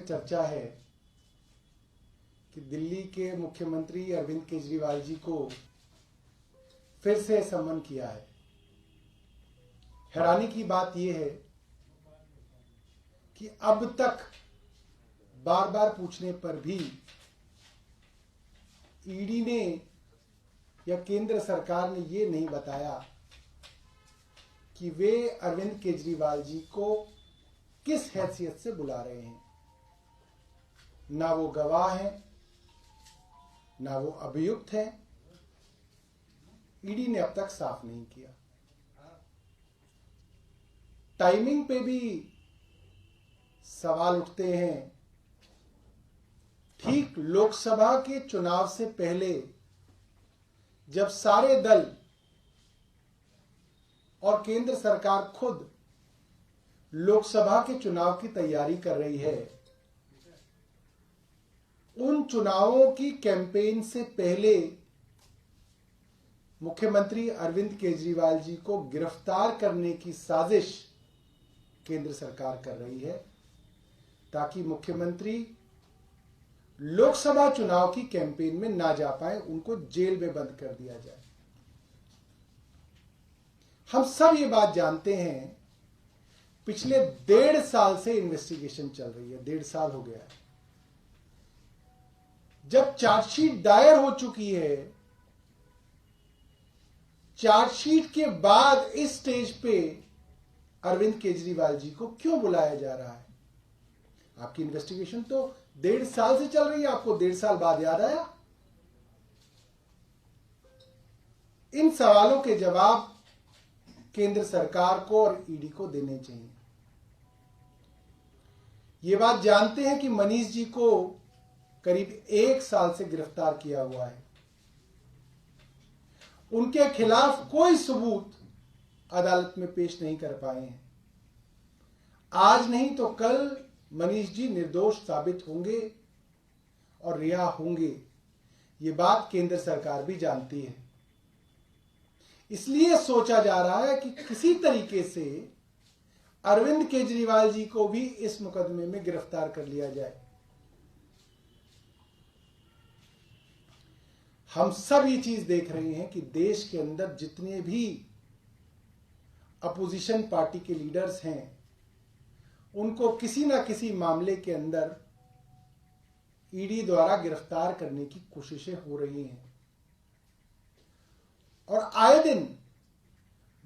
चर्चा है कि दिल्ली के मुख्यमंत्री अरविंद केजरीवाल जी को फिर से समन किया है। हैरानी की बात यह है कि अब तक बार बार पूछने पर भी ईडी ने या केंद्र सरकार ने यह नहीं बताया कि वे अरविंद केजरीवाल जी को किस हैसियत से बुला रहे हैं। ना वो गवाह हैं, ना वो अभियुक्त हैं। ईडी ने अब तक साफ नहीं किया। टाइमिंग पे भी सवाल उठते हैं। ठीक लोकसभा के चुनाव से पहले जब सारे दल और केंद्र सरकार खुद लोकसभा के चुनाव की तैयारी कर रही है, उन चुनावों की कैंपेन से पहले मुख्यमंत्री अरविंद केजरीवाल जी को गिरफ्तार करने की साजिश केंद्र सरकार कर रही है ताकि मुख्यमंत्री लोकसभा चुनाव की कैंपेन में ना जा पाए, उनको जेल में बंद कर दिया जाए। हम सब ये बात जानते हैं, पिछले 1.5 साल से इन्वेस्टिगेशन चल रही है। 1.5 साल हो गया है। जब चार्जशीट दायर हो चुकी है, चार्जशीट के बाद इस स्टेज पे अरविंद केजरीवाल जी को क्यों बुलाया जा रहा है? आपकी इन्वेस्टिगेशन तो 1.5 साल से चल रही है, आपको 1.5 साल बाद याद आया? इन सवालों के जवाब केंद्र सरकार को और ईडी को देने चाहिए। ये बात जानते हैं कि मनीष जी को करीब 1 साल से गिरफ्तार किया हुआ है। उनके खिलाफ कोई सबूत अदालत में पेश नहीं कर पाए हैं। आज नहीं तो कल मनीष जी निर्दोष साबित होंगे और रिहा होंगे। ये बात केंद्र सरकार भी जानती है। इसलिए सोचा जा रहा है कि किसी तरीके से अरविंद केजरीवाल जी को भी इस मुकदमे में गिरफ्तार कर लिया जाए। हम सब ये चीज देख रहे हैं कि देश के अंदर जितने भी अपोजिशन पार्टी के लीडर्स हैं, उनको किसी ना किसी मामले के अंदर ईडी द्वारा गिरफ्तार करने की कोशिशें हो रही हैं। और आए दिन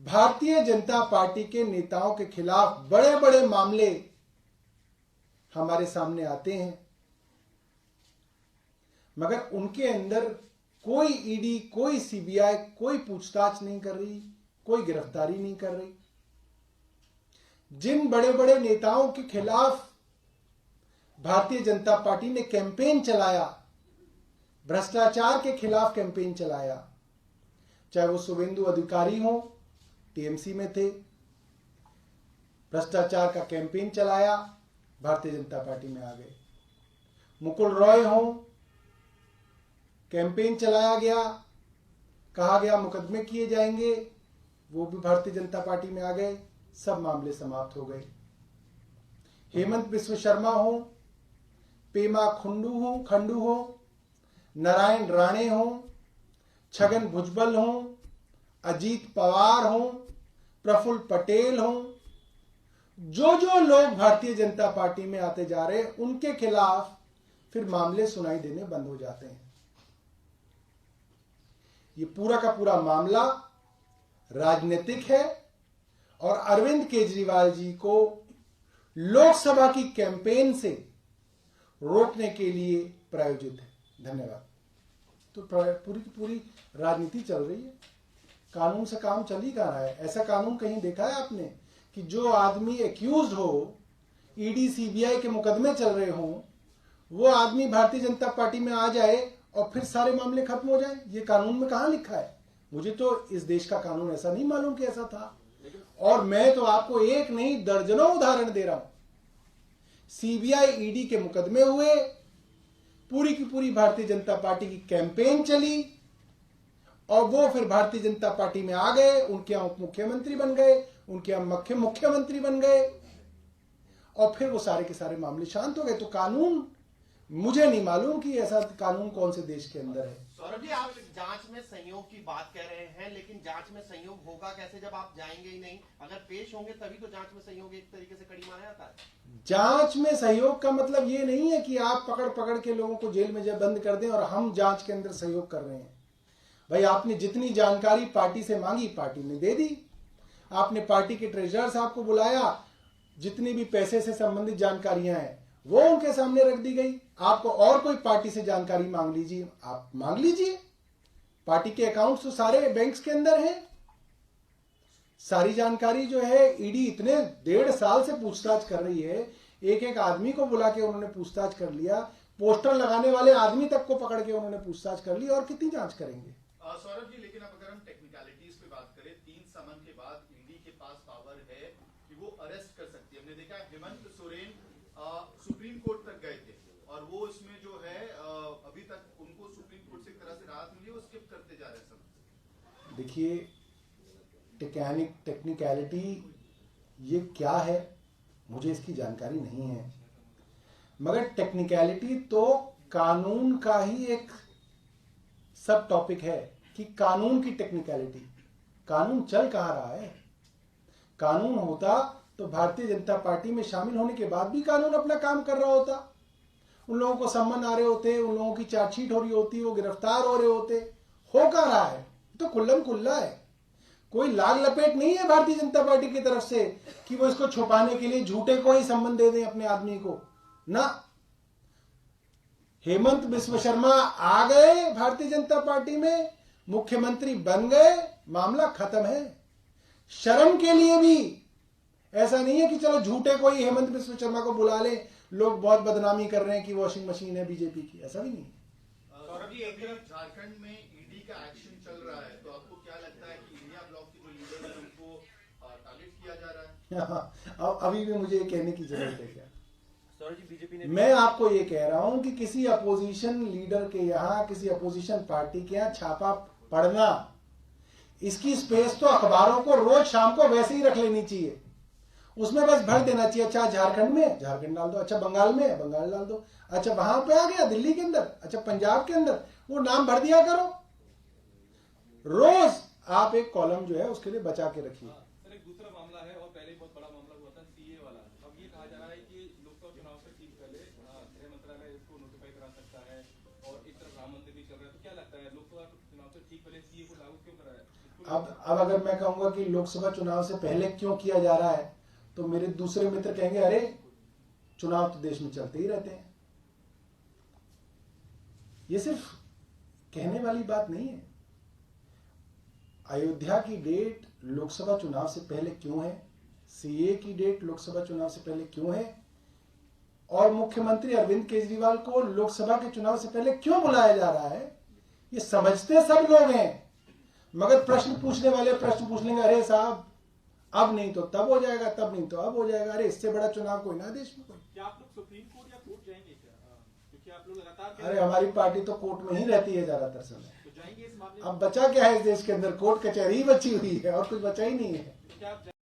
भारतीय जनता पार्टी के नेताओं के खिलाफ बड़े बड़े मामले हमारे सामने आते हैं, मगर उनके अंदर कोई ईडी, कोई सीबीआई कोई पूछताछ नहीं कर रही, कोई गिरफ्तारी नहीं कर रही। जिन बड़े बड़े नेताओं के खिलाफ भारतीय जनता पार्टी ने कैंपेन चलाया, भ्रष्टाचार के खिलाफ कैंपेन चलाया, चाहे वो शुभेंदु अधिकारी हो, टीएमसी में थे, भ्रष्टाचार का कैंपेन चलाया, भारतीय जनता पार्टी में आ गए। मुकुल रॉय हो, कैंपेन चलाया गया, कहा गया मुकदमे किए जाएंगे, वो भी भारतीय जनता पार्टी में आ गए, सब मामले समाप्त हो गए। हेमंत बिस्व शर्मा हो, पेमा खंडू हो, नारायण राणे हो, छगन भुजबल हो, अजीत पवार हो, प्रफुल्ल पटेल हो, जो जो लोग भारतीय जनता पार्टी में आते जा रहे हैं, उनके खिलाफ फिर मामले सुनाई देने बंद हो जाते हैं। ये पूरा का पूरा मामला राजनीतिक है और अरविंद केजरीवाल जी को लोकसभा की कैंपेन से रोकने के लिए प्रायोजित है। धन्यवाद। तो पूरी की पूरी राजनीति चल रही है, कानून से काम चल ही कहाँ रहा है? ऐसा कानून कहीं देखा है आपने कि जो आदमी एक्यूज्ड हो, ईडी सीबीआई के मुकदमे चल रहे हों, वो आदमी भारतीय जनता पार्टी में आ जाए और फिर सारे मामले खत्म हो जाए? ये कानून में कहाँ लिखा है? मुझे तो इस देश का कानून ऐसा नहीं मालूम कि ऐसा था। और मैं तो आपको एक नहीं दर्जनों उदाहरण दे रहा हूं। सीबीआई ईडी के मुकदमे हुए, पूरी की पूरी भारतीय जनता पार्टी की कैंपेन चली और वो फिर भारतीय जनता पार्टी में आ गए, उनके यहां उप मुख्यमंत्री बन गए, उनके यहां मुख्यमंत्री बन गए और फिर वो सारे के सारे मामले शांत हो गए। तो कानून, मुझे नहीं मालूम कि ऐसा कानून कौन से देश के अंदर है। सौरभ जी, आप जांच में संयोग की बात कह रहे हैं, लेकिन जांच में संयोग होगा कैसे जब आप जाएंगे ही नहीं? अगर पेश होंगे तभी तो जांच में संयोग एक तरीके से कड़ी माना जाता है। जांच में सहयोग का मतलब ये नहीं है कि आप पकड़ पकड़ के लोगों को जेल में जब बंद कर दें और हम जांच के अंदर सहयोग कर रहे हैं। भाई, आपने जितनी जानकारी पार्टी से मांगी, पार्टी ने दे दी। आपने पार्टी के ट्रेजरर साहब को बुलाया, जितनी भी पैसे से संबंधित जानकारियां हैं वो उनके सामने रख दी गई। आपको और कोई पार्टी से जानकारी मांग लीजिए, आप मांग लीजिए। पार्टी के अकाउंट्स तो सारे बैंक्स के अंदर हैं। सारी जानकारी जो है ईडी इतने 1.5 साल से पूछताछ कर रही है। एक एक आदमी को बुला के उन्होंने पूछताछ कर लिया। पोस्टर लगाने वाले आदमी तक को पकड़ के उन्होंने पूछताछ कर ली। और कितनी जांच करेंगे? सौरभ जी, लेकिन अब अगर हम टेक्निकलिटीज पे बात करें, 3 समन के बाद ईडी के पास पावर है कि वो अरेस्ट कर सकती है। हमने देखा हेमंत सोरेन सुप्रीम कोर्ट तक गए थे और वो इसमें जो है अभी तक उनको सुप्रीम कोर्ट से एक तरह से राहत मिली, वो स्किप करते जा रहे हैं सब। देखिए, टेक्निकलिटी ये क्या है मुझे इसकी जानकारी नहीं है, मगर टेक्निकलिटी तो कानून का ही एक सब टॉपिक है कि कानून की टेक्निकलिटी। कानून चल कहां रहा है? कानून होता तो भारतीय जनता पार्टी में शामिल होने के बाद भी कानून अपना काम कर रहा होता। उन लोगों को सम्मन आ रहे होते, उन लोगों की चार्जशीट हो रही होती, वो गिरफ्तार हो रहे होते। हो कहां रहा है? तो खुल्लम खुल्ला है। कोई लाग लपेट नहीं है भारतीय जनता पार्टी की तरफ से कि वो इसको छुपाने के लिए झूठे को ही सम्मन दे दें अपने आदमी को ना। हेमंत बिस्व शर्मा आ गए भारतीय जनता पार्टी में, मुख्यमंत्री बन गए, मामला खत्म है। शर्म के लिए भी ऐसा नहीं है कि चलो झूठे कोई हेमंत बिस्व शर्मा को बुला ले, लोग बहुत बदनामी कर रहे हैं कि वॉशिंग मशीन है बीजेपी की। ऐसा भी नहीं है। सौरभ जी, एक तरफ झारखंड में ईडी का एक्शन चल रहा है, तो आपको क्या लगता है कि इंडिया ब्लॉक के जो लीडर है उनको टारगेट किया जा रहा है? अभी भी मुझे कहने की जरूरत है क्या? सौरभ जी, बीजेपी ने, मैं आपको ये कह रहा हूं कि किसी अपोजिशन लीडर के यहां, किसी अपोजिशन पार्टी के यहां छापा पड़ना, इसकी स्पेस तो अखबारों को रोज शाम को वैसे ही रख लेनी चाहिए। उसमें बस भर देना चाहिए, अच्छा झारखंड में झारखंड डाल दो, अच्छा बंगाल में बंगाल डाल दो, अच्छा वहां पे आ गया दिल्ली के अंदर, अच्छा पंजाब के अंदर, वो नाम भर दिया करो। रोज आप एक कॉलम जो है उसके लिए बचा के रखिए। सर, एक दूसरा मामला है और पहले बहुत बड़ा मामला हुआ था सीए वाला। अब ये कहा जा रहा है कि लोकसभा चुनाव से ठीक पहले गृह मंत्रालय इसको नोटिफाई करा सकता है और एक तरफ राम मंदिर भी चल रहा है। तो क्या लगता है, लोकसभा चुनाव से ठीक पहले सीए को लागू क्यों कराया? अब अगर मैं कहूंगा कि लोकसभा चुनाव से पहले क्यों किया जा रहा है, तो मेरे दूसरे मित्र कहेंगे अरे चुनाव तो देश में चलते ही रहते हैं। ये सिर्फ कहने वाली बात नहीं है। अयोध्या की डेट लोकसभा चुनाव से पहले क्यों है, सीए की डेट लोकसभा चुनाव से पहले क्यों है, और मुख्यमंत्री अरविंद केजरीवाल को लोकसभा के चुनाव से पहले क्यों बुलाया जा रहा है, ये समझते सब लोग हैं। मगर प्रश्न पूछने वाले प्रश्न पूछ लेंगे, अरे साहब अब नहीं तो तब हो जाएगा, तब नहीं तो अब हो जाएगा। अरे इससे बड़ा चुनाव कोई ना देश में कोई। क्या आप लोग सुप्रीम कोर्ट या कोर्ट जाएंगे क्या? क्योंकि आप लोग लगातार, अरे हमारी पार्टी तो कोर्ट में ही रहती है ज्यादातर समय। तो जाएंगे इस मामले में? अब बचा क्या है इस देश के अंदर? कोर्ट कचहरी ही बची हुई है और कुछ बचा ही नहीं है। क्या आप